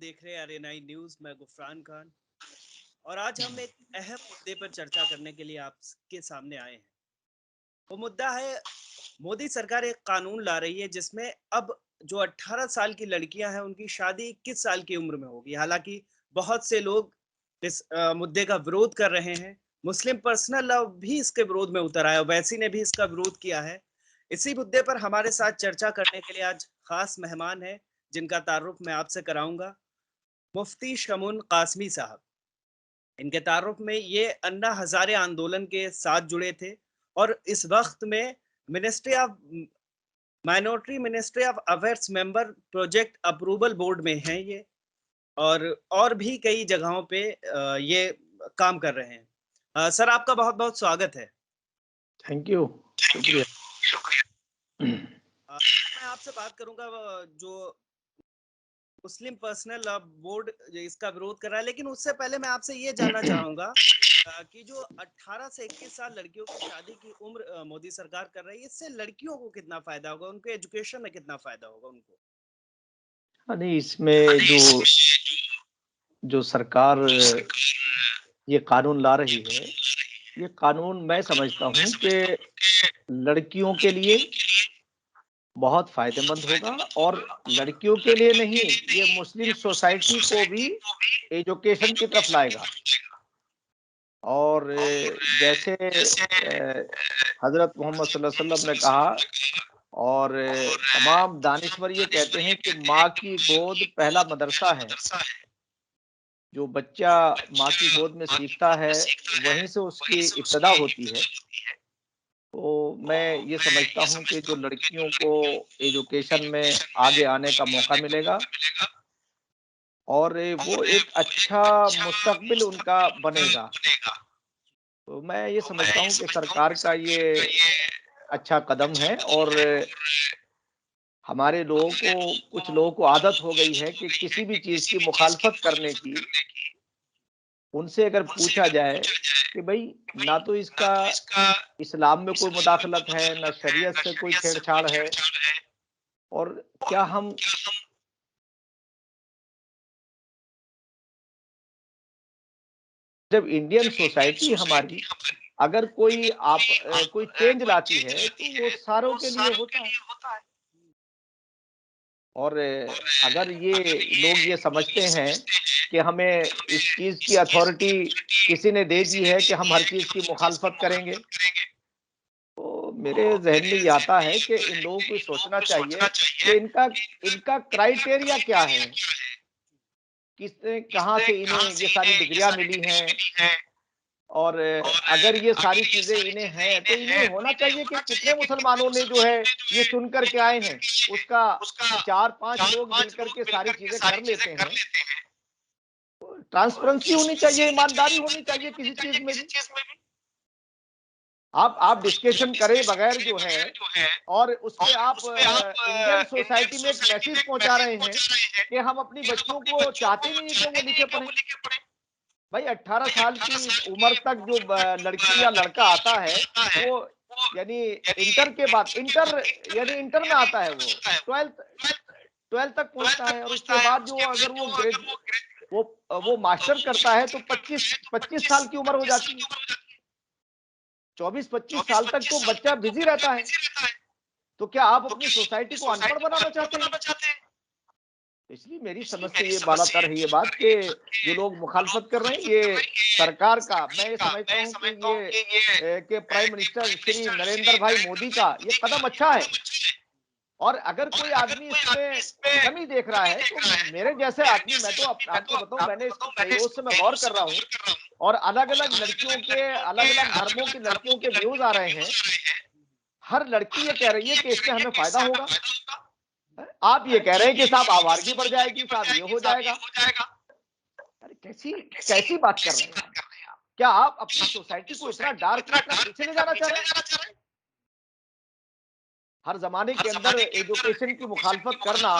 देख रहे हैं आरएनआई न्यूज। मैं गुफरान खान और आज हम एक अहम मुद्दे पर चर्चा करने के लिए आपके सामने आए हैं। वो मुद्दा है, मोदी सरकार एक कानून ला रही है जिसमें अब जो 18 साल की लड़कियां हैं उनकी शादी 21 साल की उम्र में होगी। हालांकि बहुत से लोग इस मुद्दे का विरोध कर रहे हैं। मुस्लिम पर्सनल लॉ भी इसके विरोध में उतर आया, वैसी ने भी इसका विरोध किया है। इसी मुद्दे पर हमारे साथ चर्चा करने के लिए आज खास मेहमान हैं जिनका तारुफ मैं आपसे कराऊंगा। मुफ्ती शमून कासमी साहब। इनके तारुफ में ये अन्ना हजारे आंदोलन के साथ जुड़े थे और इस वक्त में ministry of minority ministry of affairs member project approval board में हैं ये, और भी कई जगहों पे ये काम कर रहे हैं। सर, आपका बहुत बहुत स्वागत है। थैंक यू, शुक्रिया। मैं आपसे बात करूंगा जो मुस्लिम पर्सनल लॉ बोर्ड इसका विरोध कर रहा है, लेकिन उससे पहले मैं आपसे ये जानना चाहूंगा कि जो 18 से 21 साल लड़कियों की शादी की उम्र मोदी सरकार कर रही है, इससे लड़कियों को कितना फायदा होगा, उनके एजुकेशन में कितना फायदा होगा उनको? नहीं, इसमें जो सरकार ये कानून ला रही है, ये कानून मैं समझता हूँ कि लड़कियों के लिए बहुत फायदेमंद होगा और लड़कियों के लिए नहीं, ये मुस्लिम सोसाइटी को भी एजुकेशन की तरफ लाएगा। और जैसे हजरत मोहम्मद सल्लल्लाहु अलैहि वसल्लम ने कहा और तमाम दानिश्वर ये कहते हैं कि माँ की गोद पहला मदरसा है। जो बच्चा माँ की गोद में सीखता है, वहीं से उसकी इब्तिदा होती है। तो मैं ये समझता हूँ कि जो लड़कियों को एजुकेशन में आगे आने का मौका मिलेगा और वो एक अच्छा मुस्तकबिल उनका बनेगा। तो मैं ये समझता हूँ कि सरकार का ये अच्छा कदम है और हमारे लोगों को, कुछ लोगों को आदत हो गई है कि किसी भी चीज़ की मुखालफत करने की। उनसे अगर पूछा जाए कि भई ना तो इसका इस्लाम में कोई मुदाखलत है, ना शरीयत से कोई छेड़छाड़ है, और क्या हम जब इंडियन सोसाइटी हमारी अगर कोई कोई चेंज लाती है तो वो सारों के लिए होता है। और अगर ये लोग ये समझते हैं कि हमें इस चीज़ की अथॉरिटी किसी ने दे दी है कि हम हर चीज़ की मुखालफत करेंगे, तो मेरे ज़हन में ये आता है कि इन लोगों को सोचना चाहिए कि इनका इनका क्राइटेरिया क्या है? किसने, कहाँ से इन्हें ये सारी डिग्रियाँ मिली हैं? और अगर ये सारी चीज़ें इन्हें हैं, तो इन्हें होना चाहिए कि कितने मुसलमानों ने जो है ये चुन कर के आए हैं, उसका 4-5 लोग मिलकर के सारी चीज़ें कर लेते हैं। ट्रांसपेरेंसी होनी चाहिए, ईमानदारी होनी चाहिए किसी चीज़ में भी। आप डिस्कशन करे बगैर जो है और उसपे आप इंडियन सोसाइटी में एक मैसेज पहुंचा रहे हैं कि हम अपनी बच्चियों को चाहते नहीं कि वो लिखे पढ़े। भाई 18 साल की उम्र तक जो लड़की या लड़का आता है, वो यानी इंटर के बाद इंटर में आता है, वो 12th तक पहुंचता है और उसके बाद जो अगर वो मास्टर करता है तो 25 साल की उम्र हो जाती है। 24-25 साल तक तो बच्चा बिजी रहता है। तो क्या आप अपनी सोसाइटी को अनपढ़ बनाना चाहते हैं? इसलिए मेरी समझ से ये बालातर है ये बात कि जो लोग मुखालफत कर रहे हैं, ये सरकार का, मैं ये समझता हूँ कि ये कि प्राइम मिनिस्टर श्री नरेंद्र भाई मोदी का ये कदम अच्छा है। और अगर कोई आदमी इसमें कमी देख रहा है तो मेरे जैसे आदमी, मैं तो आपको बताऊं, मैंने इसको कई रोज से मैं गौर कर रहा हूँ और अलग-अलग लड़कियों के, अलग-अलग धर्मों की लड़कियों के व्यूज आ रहे हैं। हर लड़की ये कह रही है कि इससे हमें फायदा होगा। आप ये कह रहे हैं कि साहब आवारगी बढ़ जाएगी, साहब ये हो जाएगा। अरे कैसी कैसी बात कर रहे हैं आप? क्या आप अपनी सोसाइटी को इतना डार्क, इतना पीछे ले जाना चाह रहे हैं? हर जमाने के अंदर एजुकेशन की मुखालफत करना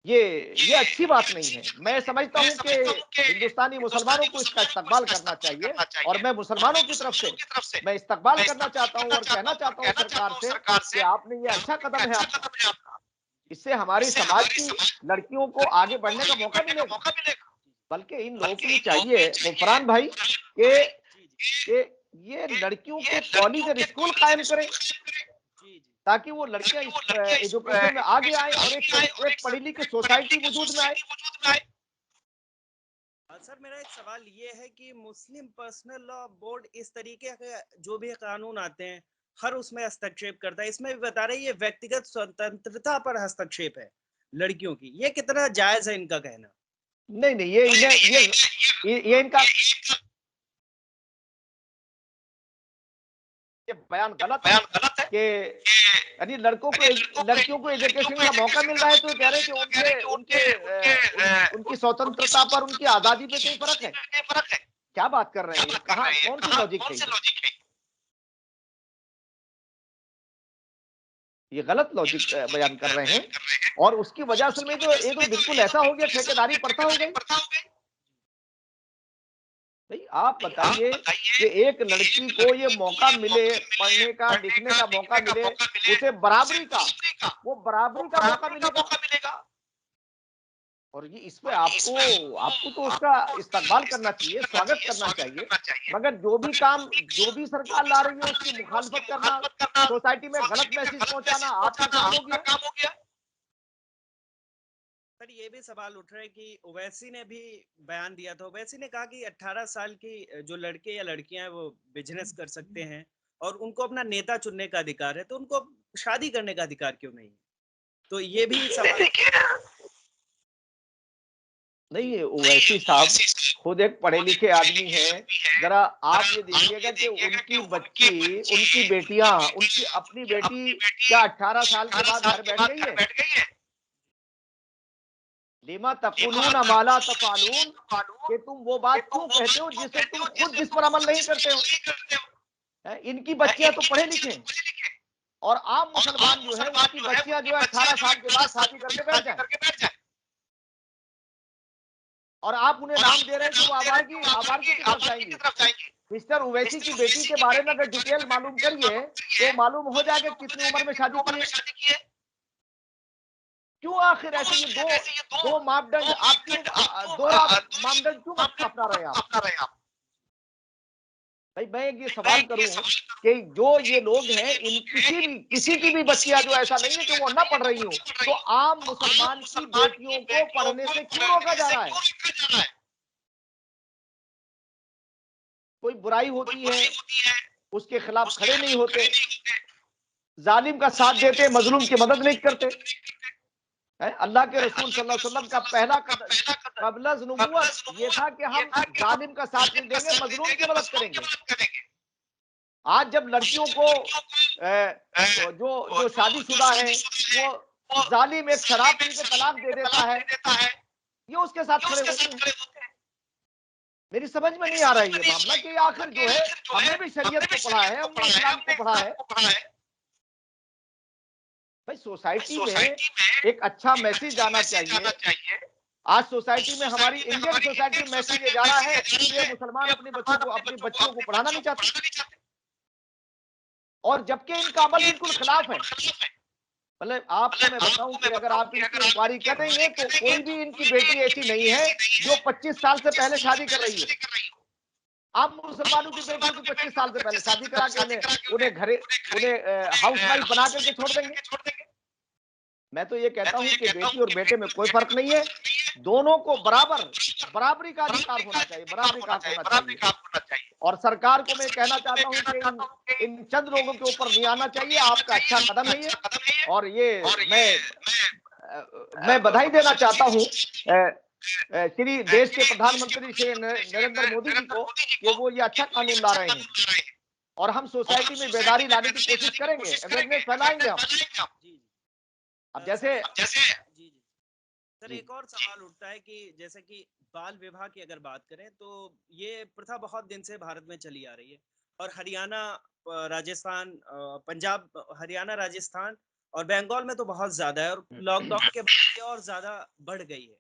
ये अच्छी बात नहीं है। मैं समझता हूं कि हिंदुस्तानी मुसलमानों को इसका इस्तकबाल करना चाहिए और मैं मुसलमानों की तरफ से मैं इस्तकबाल करना चाहता हूं और कहना चाहता हूं सरकार से कि आपने ये अच्छा कदम है आपका। इससे हमारे समाज की लड़कियों को आगे बढ़ने का मौका मिलेगा। बल्कि इन लोगों को ये चाहिए फरहान भाई कि ये लड़कियों के कॉलेज और स्कूल कायम करें, ताकि वो लड़कियां इस एजुकेशन में आगे आए और एक पढ़ी लिखी सोसाइटी वजूद में आए। सर मेरा एक सवाल ये है कि मुस्लिम पर्सनल लॉ बोर्ड इस तरीके के जो भी कानून आते हैं हर उसमें हस्तक्षेप करता है, इसमें भी बता रहे हैं ये व्यक्तिगत स्वतंत्रता पर हस्तक्षेप है लड़कियों की, ये कितना जायज है इनका कहना? नहीं नहीं, ये इनका ये बयान गलत है कि यानी लड़कियों को एजुकेशन का मौका मिल रहा है तो कह रहे हैं कि उनकी स्वतंत्रता पर, उनकी आजादी पे कोई फर्क है? क्या बात कर रहे हैं? कहाँ कौन सी लॉजिक है? ये गलत लॉजिक बयान कर रहे हैं। और उसकी वजह असल में जो ये तो बिल्कुल ऐसा हो गया, ठेकेदारी प्रथा हो गई। भाई आप बताइए कि एक लड़की को ये मौका मिले, पढ़ने का लिखने का मौका मिले, उसे बराबरी का मौका मिलेगा। और ये इस पे आपको तो उसका इस्तकबाल करना चाहिए, स्वागत करना चाहिए। मगर जो भी सरकार ला रही है उसकी मुखालफत करना, सोसाइटी में गलत मैसेज पहुंचाना आपका काम हो गया। सर ये भी सवाल उठ रहा है कि ओवैसी ने भी बयान दिया था, ओवैसी ने कहा कि 18 साल की जो लड़के या लड़कियां हैं वो बिजनेस कर सकते हैं और उनको अपना नेता चुनने का अधिकार है, तो उनको शादी करने का अधिकार क्यों नहीं? तो ये भी सवाल नहीं है। ओवैसी साहब खुद एक पढ़े लिखे आदमी हैं। जरा आप ये देखिएगा कि उनकी बेटियां, उनकी अपनी बेटी क्या 18 साल के बाद घर बैठ गई है? लिमा तकुलून माला तफालून, कि तुम वो बात क्यों कहते हो जिसे तुम खुद जिस पर अमल नहीं करते हो। इनकी बच्चियां तो पढ़े लिखे हैं और आम मुसलमान जो है उनकी बच्चियां जो है 18 साल के बाद शादी करके बैठ जाए और आप उन्हें नाम दे रहे हैं कि वो आवारगी की तरफ जाएंगी। मिस्टर ओवैसी की बेटी के बारे में अगर डिटेल मालूम करिए तो मालूम हो जाएगा कितनी उम्र में शादी की है। क्यों आखिर ऐसे ये दो मापदंड आप क्यों दोहरा मापदंड क्यों अपना रहे हैं आप? भाई मैं ये सवाल करूं कि जो ये लोग हैं, इन किसी की भी बच्चियां जो ऐसा नहीं है कि वो ना पढ़ रही हो, तो आम मुसलमान की बेटियों को पढ़ने से क्यों रोका जा रहा है? कोई बुराई होती है उसके खिलाफ खड़े नहीं होते, जालिम का साथ देते, मजलूम की मदद नहीं करते। अल्लाह के रसूल सल्लल्लाहु अलैहि वसल्लम का पहला कदम क़ब्ल नुबुव्वत ये था कि हम जालिम का साथ नहीं देंगे, मजलूम की मदद करेंगे। आज जब लड़कियों को जो शादीशुदा है वो जालिम एक शराब पी के तलाक दे देता है, ये उसके साथ खड़े होते हैं। मेरी समझ में नहीं आ रहा है ये मामला कि आखिर जो है, हमने भी शरीयत को पढ़ा है, हमने इस्लाम को पढ़ा है। भाई सोसाइटी में एक अच्छा मैसेज जाना चाहिए। आज सोसाइटी में, हमारी इंडियन सोसाइटी में मैसेज ये जा रहा है कि मुसलमान अपने बच्चों को पढ़ाना नहीं चाहते, और जबकि इनका अमल बिल्कुल खिलाफ है। मतलब आपको मैं बताऊं कि अगर आप इनकी इंक्वायरी करेंगे तो कोई भी इनकी बेटी ऐसी नहीं है जो 25 साल से पहले शादी कर रही है। आप मुसलमानों की बेटियों को 25 साल से पहले शादी करा के उन्हें हाउस वाइफ बना करके छोड़ देंगे। मैं तो ये कहता हूं कि बेटी और बेटे में कोई फर्क नहीं है, दोनों को बराबरी का अधिकार होना चाहिए, बराबरी का हक होना चाहिए। और सरकार को मैं कहना चाहता हूं कि इन चंद लोगों के ऊपर नहीं आना चाहिए। आपका अच्छा कदम है ये, और ये मैं बधाई देना चाहता हूं श्री देश के प्रधानमंत्री श्री नरेंद्र मोदी जी को कि वो ये अच्छा कानून ला रहे हैं, और हम सोसाइटी में बेदारी लाने की कोशिश करेंगे, अवेयरनेस फैलाएंगे हम। अब जैसे जी सर एक और सवाल उठता है कि जैसे कि बाल विवाह की अगर बात करें तो ये प्रथा बहुत दिन से भारत में चली आ रही है, और हरियाणा, राजस्थान, पंजाब, हरियाणा, राजस्थान और बंगाल में तो बहुत ज्यादा है, और लॉकडाउन के बाद ये और ज्यादा बढ़ गई है।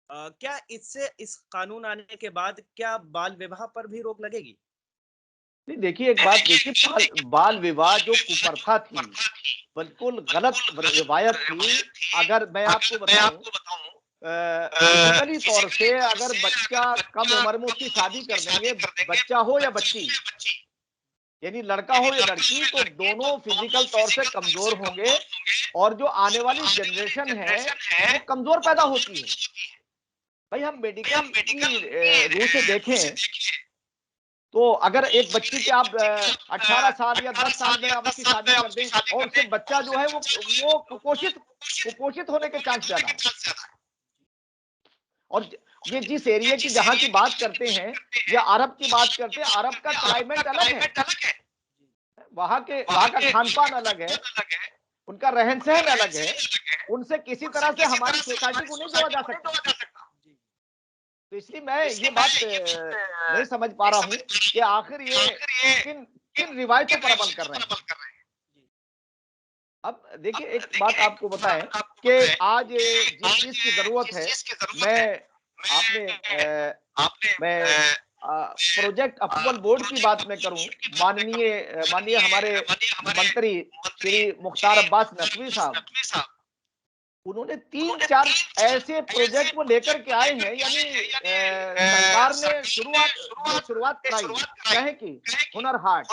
क्या इस कानून आने के बाद क्या बाल विवाह पर भी रोक लगेगी? नहीं, देखिए एक बात देखिए, बाल विवाह जो कुप्रथा थी बिल्कुल गलत रिवायत थी। अगर मैं आपको बताऊं, फिजिकली तौर से अगर बच्चा कम उम्र में उसकी शादी कर देंगे, बच्चा हो या बच्ची, यानी लड़का हो या लड़की, तो दोनों फिजिकल तौर से कमजोर होंगे और जो आने वाली जनरेशन है वो कमजोर पैदा होती है। भाई हम मेडिकल की रूह से देखें तो अगर एक बच्ची के आप 18 साल या 10 साल में आप उसकी शादी कर दें और उससे बच्चा जो है वो कुपोषित होने के चांस ज्यादा है। और ये जिस एरिया की जहां की बात करते हैं या अरब की बात करते हैं, अरब का क्लाइमेट अलग है, वहां का खान पान अलग है, उनका रहन सहन अलग है, उनसे किसी तरह से हमारी सोसाइटी को नहीं जोड़ा जा सकता। तो इसलिए मैं ये बात नहीं समझ पा रहा हूं कि आखिर ये किन किन रिवायतों पर अमल कर रहे हैं। अब देखिए एक बात आपको बताएं कि आज जिस चीज की जरूरत है, मैं प्रोजेक्ट अप्रूवल बोर्ड की बात में करूं, माननीय हमारे मंत्री श्री मुख्तार अब्बास नकवी साहब, उन्होंने 3-4 ऐसे प्रोजेक्ट को लेकर के आए हैं। यानी सरकार ने शुरुआत कराई कहे की हुनर हाट,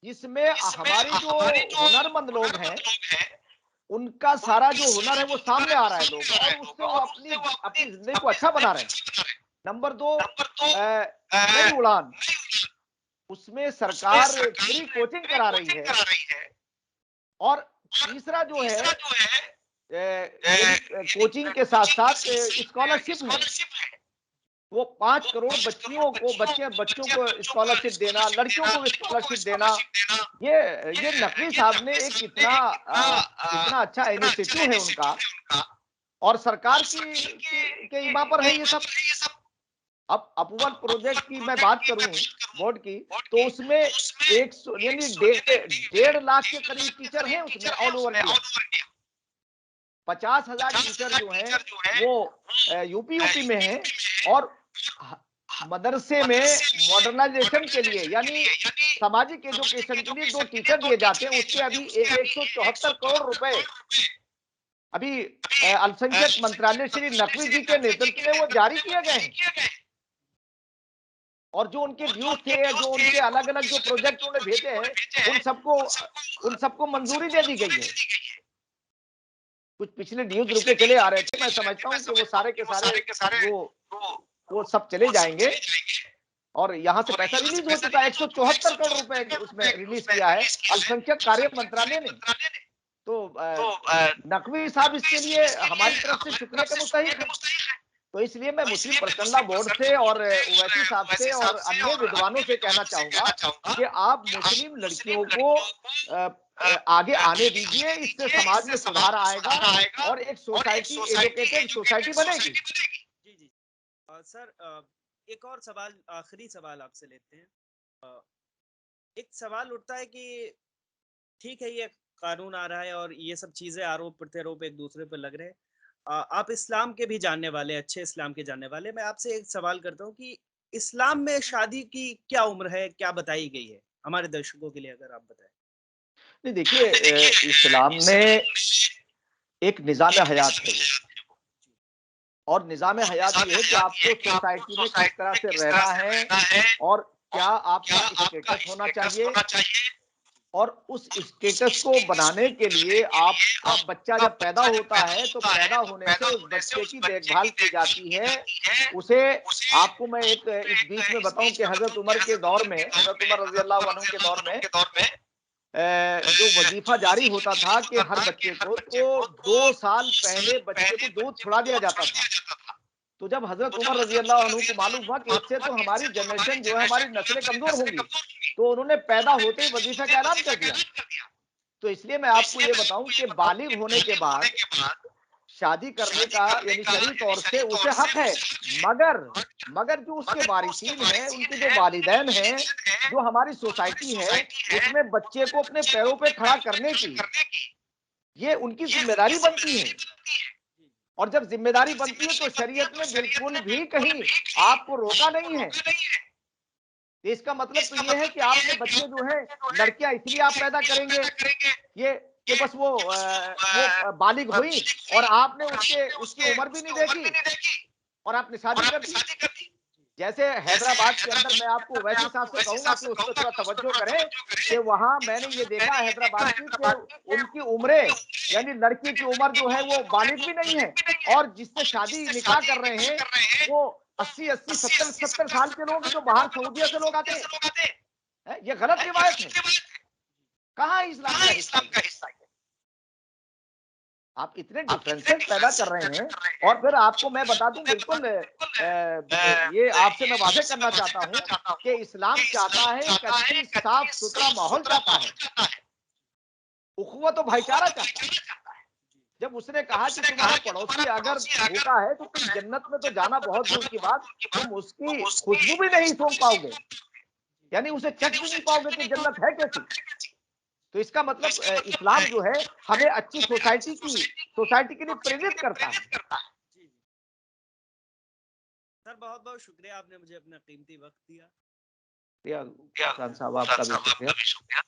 जिसमें हमारे जो हुनरमंद लोग हैं उनका सारा जो हुनर है वो सामने आ रहा है लोग, और उससे वो अपनी जिंदगी को अच्छा बना रहे हैं। नंबर 2, नई उड़ान, उसमें सरकार फ्री कोचिंग करा रही है। और तीसरा जो है कोचिंग के साथ साथ स्कॉलरशिप है, वो 5 करोड़ बच्चों को स्कॉलरशिप देना, लड़कियों को स्कॉलरशिप देना। ये नकवी साहब ने एक इतना अच्छा इनिशिएटिव है उनका, और सरकार के ईमा पर है ये सब। अब अप्रूवल प्रोजेक्ट की मैं बात करूं बोर्ड की, तो उसमें 1.5 लाख के करीब टीचर हैं उसमें ऑल ओवर इंडिया। 50,000 टीचर जो हैं वो यूपी में हैं, और मदरसे में मॉडर्नाइजेशन के लिए यानी सामाजिक एजुकेशन के लिए 2 टीचर दिए जाते हैं। उसके अभी 174 करोड़ रुपए अभी अल्पसंख्यक मंत्रालय श्री नकवी जी के नेतृत्व में वो जारी किए गए हैं। और जो उनके ड्यूज थे, जो उनके अलग अलग जो प्रोजेक्ट उन्होंने भेजे हैं, उन सबको मंजूरी दे दी गई है। कुछ पिछले ड्यूज रुके चले आ रहे थे, मैं समझता हूं कि वो सारे के सारे वो सब चले जाएंगे। और यहाँ से पैसा रिलीज हो चुका है, 174 करोड़ रुपए उसमें रिलीज किया है अल्पसंख्यक कार्य मंत्रालय ने। तो नकवी साहब इसके लिए हमारी तरफ से शुक्रिया के मुस्तहिक है। तो इसलिए मैं मुस्लिम पर्सनल लॉ बोर्ड से और ओवैसी साहब से और अन्य विद्वानों से कहना चाहूंगा कि आप मुस्लिम लड़कियों को आगे आने दीजिए, इससे समाज में सुधार आएगा और एक सोसाइटी, एजुकेटेड सोसाइटी बनेगी। जी जी सर, एक और सवाल, आखिरी सवाल आपसे लेते हैं। एक सवाल उठता है कि ठीक है, ये कानून आ रहा है और ये सब चीजें आरोप प्रत्यारोप एक दूसरे पर लग रहे हैं। आप इस्लाम के भी जानने वाले, अच्छे इस्लाम के जानने वाले, मैं आपसे एक सवाल करता हूँ कि इस्लाम में शादी की क्या उम्र है, क्या बताई गई है हमारे दर्शकों के लिए, अगर आप बताएं। नहीं देखिए, इस्लाम में एक निजाम हयात है वो, और निजाम हयात ये है कि आपको सोसाइटी में किस तरह से रहना है और क्या आपका स्टेटस होना चाहिए, और उस स्टेटस को बनाने के लिए आपका बच्चा जब पैदा होता है तो पैदा होने से उस बच्चे की देखभाल की जाती है। उसे आपको मैं एक इस बीच में बताऊं कि हजरत उमर के दौर में, हजरत उमर रजी अल्लाह अन्हु के दौर में जो वजीफा जारी होता था कि हर बच्चे को, तो 2 साल पहले बच्चे को दूध छुड़ा दिया जाता था। तो जब हजरत उमर रजी अल्लाह अन्हु को मालूम हुआ कि इससे तो हमारी जनरेशन जो है, हमारी नस्लें कमजोर होंगी, तो उन्होंने पैदा होते ही वजीफे का ऐलान कर दिया। तो इसलिए मैं आपको ये बताऊं कि बालिग होने के बाद शादी करने का यानी शरई तौर से उसे हक है, मगर जो उसके वारिसीन हैं, उनके जो वालिदैन हैं, जो हमारी सोसाइटी है, उसमें बच्चे को अपने पैरों पे खड़ा करने की ये उनकी जिम्मेदारी बनती है। और जब जिम्मेदारी बनती है तो शरीयत में बिल्कुल भी कहीं आपको रोका नहीं है। इसका मतलब तो ये है कि आपने बच्चे जो है, लड़कियां इसलिए आप पैदा करेंगे, ये कि बस वो बालिग हुई और आपने उसकी उम्र भी नहीं देखी और आपने शादी कर दी। जैसे हैदराबाद के अंदर मैं आपको वैसे हिसाब से कहूंगा कि उसमें थोड़ा तवज्जो करें कि वहां मैंने ये देखा हैदराबाद की कि उनकी उम्रें यानी लड़की की उम्र जो है वो बालिग भी नहीं है और जिससे शादी निकाह कर रहे हैं वो 80-80, 70-70 साल के लोग जो बाहर सऊदीया से लोग आते हैं। ये गलत रिवायत है। कहाँ इस्लाम का हिस्सा है? आप इतने डिफरेंसेस पैदा कर रहे हैं और फिर आपको मैं बता दूं बिल्कुल ये आपसे मैं वादे करना चाहता हूं कि इस्लाम चाहता है एक अच्छी साफ सुथरा माहौल चाहता है, उखुवत और भाईचारा चाहता है। जब उसने कहा कि तुम्हारा पड़ोसी अगर भूखा है तो तुम जन्नत में तो जाना बहुत दूर की बात, तुम उसकी खुशबू भी नहीं सूंघ पाओगे, यानी उसे चख भी नहीं पाओगे कि जन्नत है कैसी। तो इसका मतलब इस्लाम जो है हमें अच्छी सोसाइटी के लिए प्रेरित करता है। जी। सर बहुत बहुत शुक्रिया, आपने मुझे अपना कीमती वक्त दिया। खान साहब आपका भी शुक्रिया।